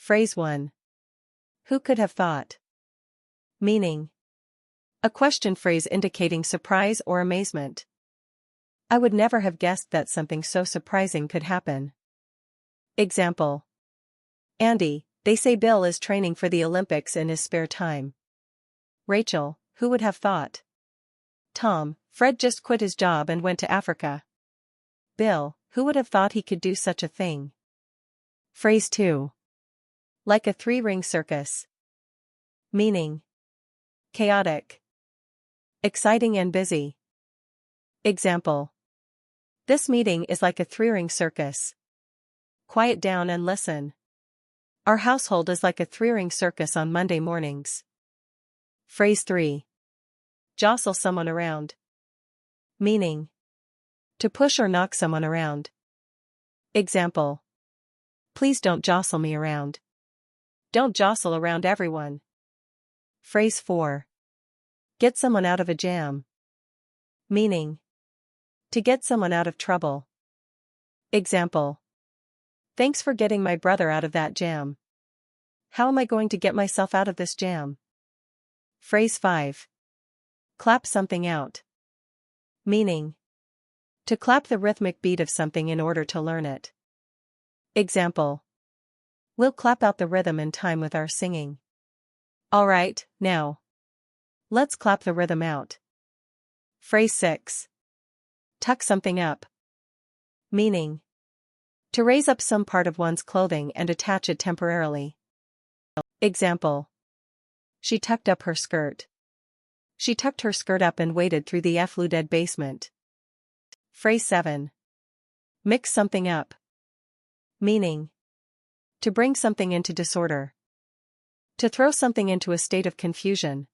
Phrase 1. Who could have thought? Meaning. A question phrase indicating surprise or amazement. I would never have guessed that something so surprising could happen. Example. Andy, they say Bill is training for the Olympics in his spare time. Rachel, who would have thought? Tom, Fred just quit his job and went to Africa. Bill, who would have thought he could do such a thing? Phrase 2. Like a three-ring circus. Meaning. Chaotic. Exciting and busy. Example. This meeting is like a three-ring circus. Quiet down and listen. Our household is like a three-ring circus on Monday mornings. Phrase 3. Jostle someone around. Meaning. To push or knock someone around. Example. Please don't jostle me around. Don't jostle around everyone. Phrase 4. Get someone out of a jam. Meaning. To get someone out of trouble. Example. Thanks for getting my brother out of that jam. How am I going to get myself out of this jam? Phrase 5. Clap something out. Meaning. To clap the rhythmic beat of something in order to learn it. Example. We'll clap out the rhythm in time with our singing. Alright, now. Let's clap the rhythm out. Phrase 6. Tuck something up. Meaning. To raise up some part of one's clothing and attach it temporarily. Example. She tucked up her skirt. She tucked her skirt up and waded through the effluent basement. Phrase 7. Mix something up. Meaning. To bring something into disorder. To throw something into a state of confusion.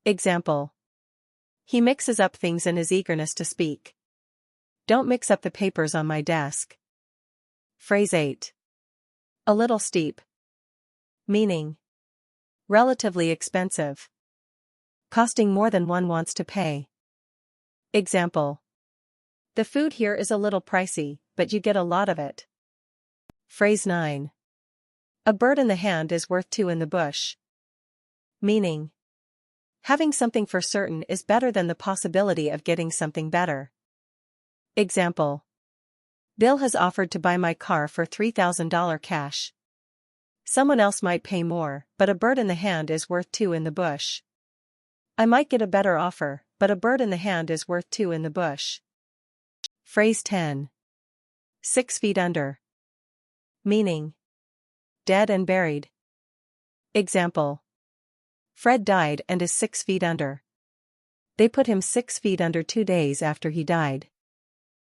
Example. He mixes up things in his eagerness to speak. Don't mix up the papers on my desk. Phrase 8. A little steep. Meaning. Relatively expensive. Costing more than one wants to pay. Example. The food here is a little pricey, but you get a lot of it. Phrase 9. A bird in the hand is worth two in the bush. Meaning. Having something for certain is better than the possibility of getting something better. Example. Bill has offered to buy my car for $3,000 cash. Someone else might pay more, but a bird in the hand is worth two in the bush. I might get a better offer, but a bird in the hand is worth two in the bush. Phrase 10. 6 feet under. Meaning. Dead and buried. Example. Fred died and is 6 feet under. They put him 6 feet under 2 days after he died.